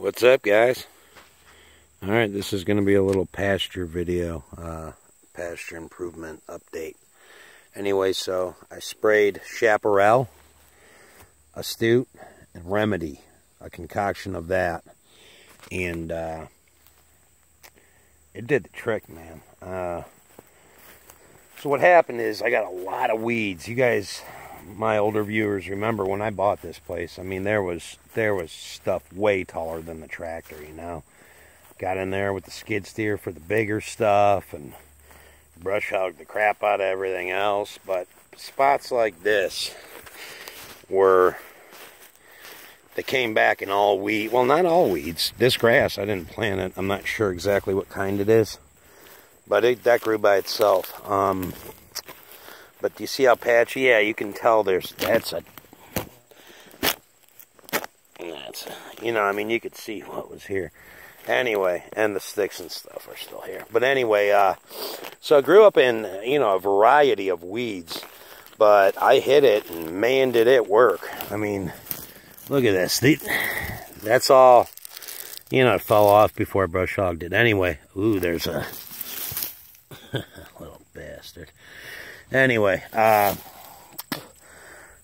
What's up, guys? Alright, this is going to be a little pasture video, pasture improvement update. Anyway, so I sprayed Chaparral, Astute, and Remedy, a concoction of that, and it did the trick, man. So what happened is I got a lot of weeds. You guys, my older viewers, remember when I bought this place, I mean, there was stuff way taller than the tractor, you know. Got in there with the skid steer for the bigger stuff and brush hogged the crap out of everything else. But spots like this they came back in all weed. Well, not all weeds. This grass, I didn't plant it. I'm not sure exactly what kind it is. But that grew by itself. But do you see how patchy? Yeah, you can tell you know, I mean, you could see what was here. Anyway, and the sticks and stuff are still here. But anyway, so I grew up in, you know, a variety of weeds. But I hit it, and man, did it work. I mean, look at this. That's all, you know, it fell off before I brush hogged it. Anyway, ooh, there's a little bastard. Anyway,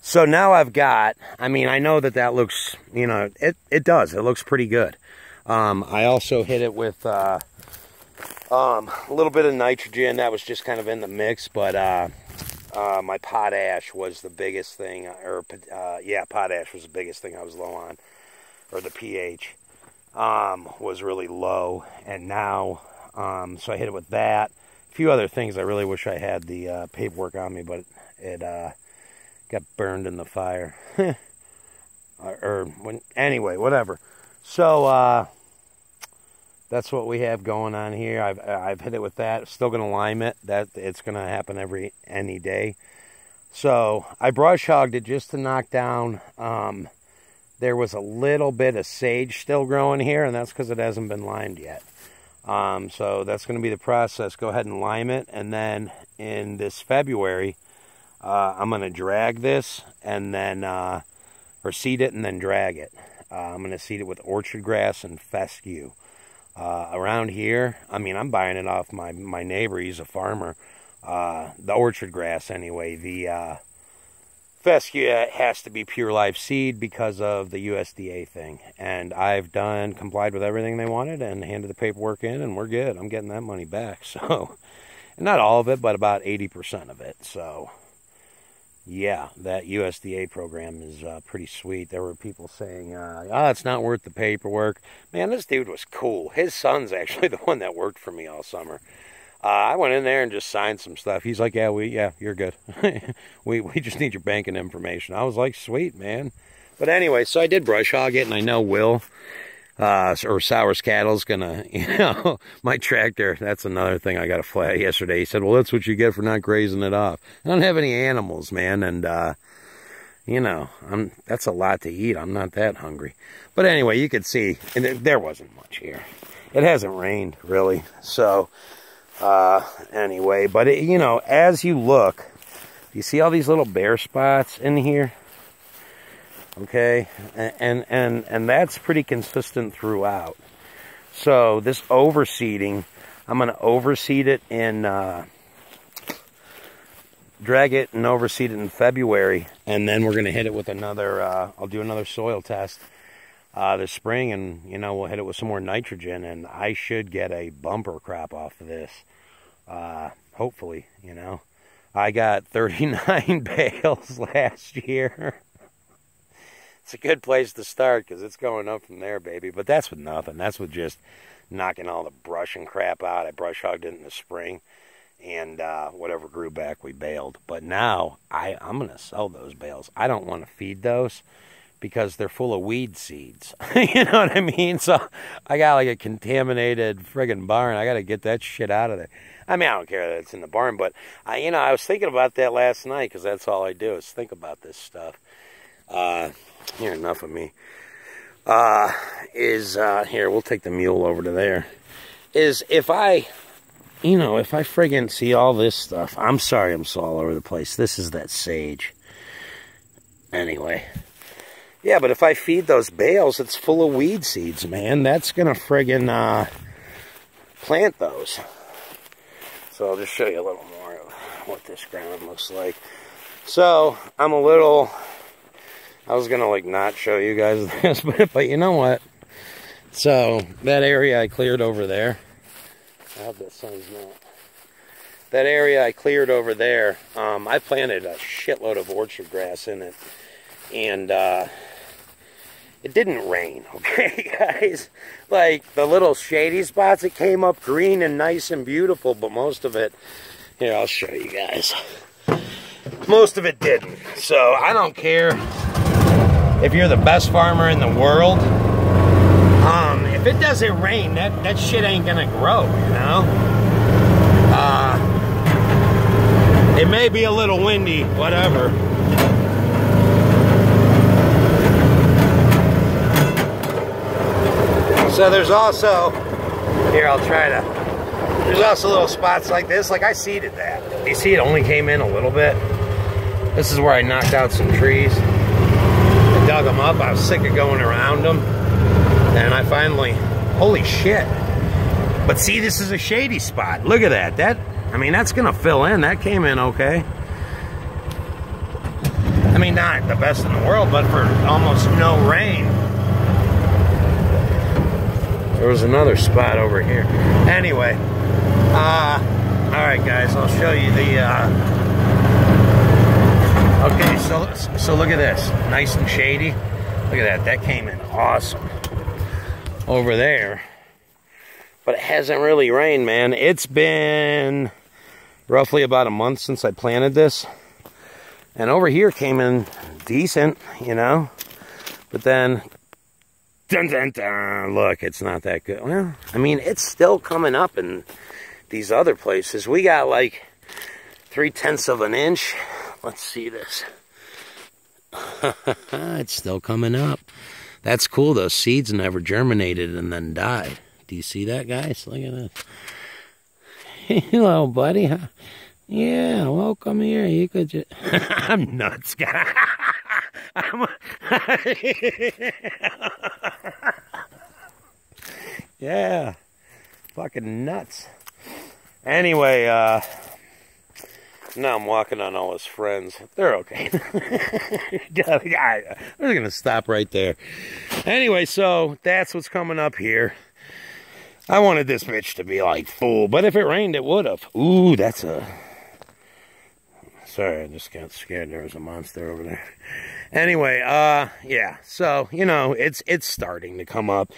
so now I've got, I mean, I know that looks, you know, it does. It looks pretty good. I also hit it with a little bit of nitrogen. That was just kind of in the mix, but my potash was the biggest thing, yeah, potash was the biggest thing I was low on, or the pH was really low, and now, so I hit it with that. A few other things. I really wish I had the paperwork on me, but it got burned in the fire. Anyway, whatever. So that's what we have going on here. I've hit it with that. Still gonna lime it. It's gonna happen any day. So I brush hogged it just to knock down. There was a little bit of sage still growing here, and that's because it hasn't been limed yet. So that's going to be the process. Go ahead and lime it, and then in this February, I'm going to drag this, and then, or seed it and then drag it. I'm going to seed it with orchard grass and fescue. Around here, I mean, I'm buying it off my neighbor. He's a farmer. The orchard grass, anyway. The fescue has to be pure life seed because of the USDA thing. And I've complied with everything they wanted and handed the paperwork in, and we're good. I'm getting that money back. So, not all of it, but about 80% of it. So, yeah, that USDA program is pretty sweet. There were people saying, it's not worth the paperwork. Man, this dude was cool. His son's actually the one that worked for me all summer. I went in there and just signed some stuff. He's like, yeah, you're good. we just need your banking information. I was like, sweet, man. But anyway, so I did brush hog it, and I know Will, or Sour's Cattle's gonna, you know, my tractor, that's another thing I got a flat yesterday. He said, well, that's what you get for not grazing it off. I don't have any animals, man, and, you know, that's a lot to eat. I'm not that hungry. But anyway, you could see, and there wasn't much here. It hasn't rained, really, so... anyway, but you know, as you look, you see all these little bare spots in here, okay, and that's pretty consistent throughout. So this overseeding, I'm going to overseed it in, drag it and overseed it in February, and then we're going to hit it with another, I'll do another soil test this spring, and you know, we'll hit it with some more nitrogen, and I should get a bumper crop off of this. Hopefully, you know. I got 39 bales last year. It's a good place to start because it's going up from there, baby. But that's with nothing. That's with just knocking all the brush and crap out. I brush hogged it in the spring, and whatever grew back, we baled. But now I'm going to sell those bales. I don't want to feed those because they're full of weed seeds. You know what I mean? So I got like a contaminated friggin' barn. I got to get that shit out of there. I mean, I don't care that it's in the barn, but you know, I was thinking about that last night because that's all I do is think about this stuff. Here, enough of me. Here, we'll take the mule over to there. If I friggin' see all this stuff, I'm sorry I'm so all over the place. This is that sage. Anyway, Yeah, but if I feed those bales, it's full of weed seeds, man. That's going to friggin' plant those. So I'll just show you a little more of what this ground looks like. So I'm a little... I was going to like not show you guys this, but you know what? So that area I cleared over there. I hope that sun's not. That area I cleared over there, I planted a shitload of orchard grass in it. And it didn't rain, okay, guys? Like, the little shady spots, it came up green and nice and beautiful, but most of it, here, I'll show you guys. Most of it didn't. So, I don't care if you're the best farmer in the world. If it doesn't rain, that shit ain't gonna grow, you know? It may be a little windy, whatever. So there's also, here I'll try to, there's also little spots like this, like I seeded that. You see it only came in a little bit. This is where I knocked out some trees. I dug them up, I was sick of going around them. And I finally, holy shit. But see, this is a shady spot. Look at that. I mean, that's gonna fill in. That came in okay. I mean, not the best in the world, but for almost no rain. There was another spot over here. Anyway, all right, guys, I'll show you the, okay, so look at this. Nice and shady. Look at that. That came in awesome. Over there. But it hasn't really rained, man. It's been roughly about a month since I planted this. And over here came in decent, you know. But then, dun, dun, dun, look, it's not that good. Well, I mean, it's still coming up in these other places. We got like 3/10 of an inch. Let's see this. It's still coming up. That's cool. Those seeds never germinated and then died. Do you see that, guys? Look at this. Hello, buddy. Yeah, welcome here. You could just... I'm nuts, guy. Yeah. Fucking nuts. Anyway, now I'm walking on all his friends. They're okay. I'm just going to stop right there. Anyway, so that's what's coming up here. I wanted this bitch to be like full, but if it rained, it would have. Ooh, that's a... Sorry, I just got scared. There was a monster over there. Anyway, yeah. So, you know, it's starting to come up.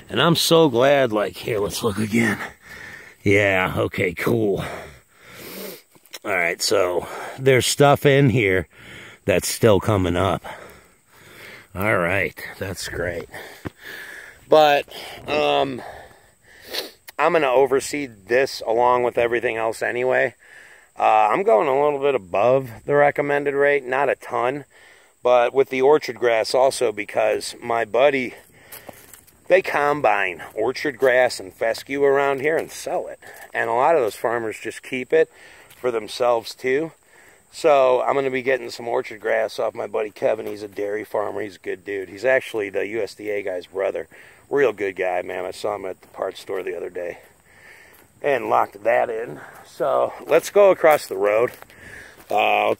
And I'm so glad, like, here, let's look again. Yeah, okay, cool. All right, so there's stuff in here that's still coming up. All right, that's great. But I'm going to overseed this along with everything else anyway. I'm going a little bit above the recommended rate, not a ton, but with the orchard grass also, because my buddy, they combine orchard grass and fescue around here and sell it. And a lot of those farmers just keep it for themselves too. So I'm going to be getting some orchard grass off my buddy Kevin. He's a dairy farmer. He's a good dude. He's actually the USDA guy's brother. Real good guy, man. I saw him at the parts store the other day and locked that in. So let's go across the road. How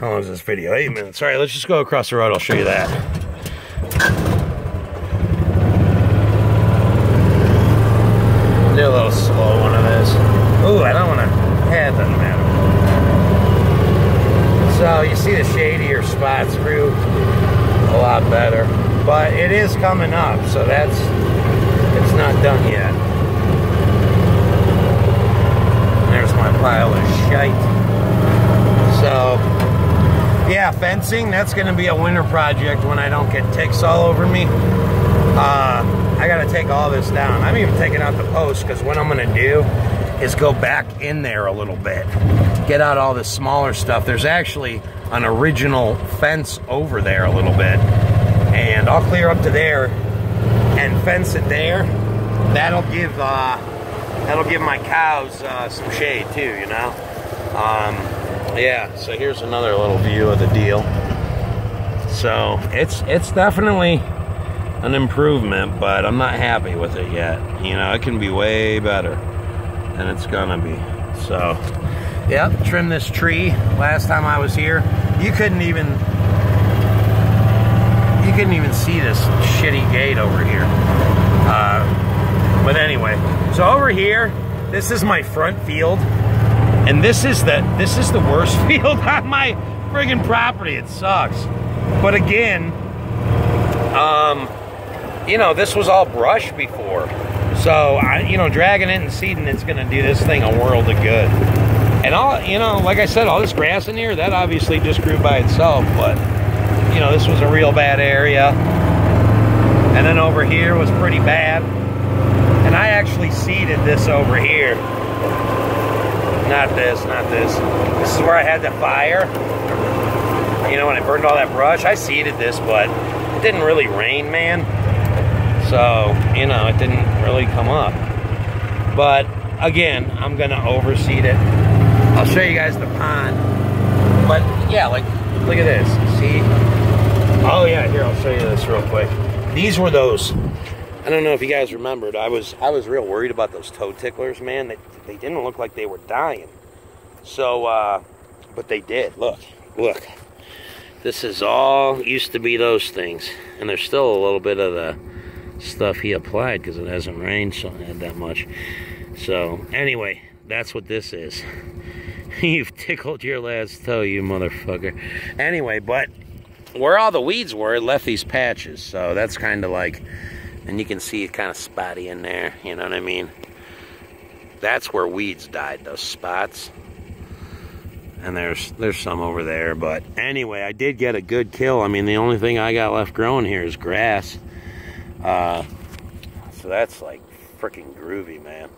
long is this video? 8 minutes. All right, let's just go across the road. I'll show you that. Do a little slow one of this. Ooh, I don't want to. Yeah, it doesn't matter. So you see the shadier spots grew a lot better, but it is coming up, so it's not done yet. There's my pile of shite. So yeah, fencing, that's going to be a winter project when I don't get ticks all over me. I got to take all this down. I'm even taking out the posts, because what I'm going to do is go back in there a little bit. Get out all this smaller stuff. There's actually an original fence over there a little bit. And I'll clear up to there and fence it there. That'll give my cows some shade too, you know? Yeah, so here's another little view of the deal. So it's definitely an improvement, but I'm not happy with it yet. You know, it can be way better than it's gonna be. So, yep, trim this tree. Last time I was here, you couldn't even see this shitty gate over here. But anyway, so over here, this is my front field, and this is the worst field on my friggin' property. It sucks. But again, you know, this was all brush before. So, you know, dragging it and seeding it's going to do this thing a world of good. And all, you know, like I said, all this grass in here, that obviously just grew by itself. But, you know, this was a real bad area. And then over here was pretty bad. And I actually seeded this over here. Not this, not this. This is where I had the fire. You know, when I burned all that brush, I seeded this, but it didn't really rain, man. So, you know, it didn't really come up. But, again, I'm going to overseed it. I'll show you guys the pond. But, yeah, like, look at this. See? Oh, yeah, here, I'll show you this real quick. These were those, I don't know if you guys remembered, I was real worried about those toe ticklers, man. They didn't look like they were dying. So, but they did. Look. This is all used to be those things. And there's still a little bit of the stuff he applied because it hasn't rained that much. So, anyway, that's what this is. You've tickled your last toe, you motherfucker. Anyway, but where all the weeds were, it left these patches. So that's kind of like, and you can see it kind of spotty in there. You know what I mean? That's where weeds died, those spots. And there's some over there. But anyway, I did get a good kill. I mean, the only thing I got left growing here is grass. So that's like freaking groovy, man.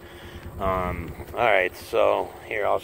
All right, so here I'll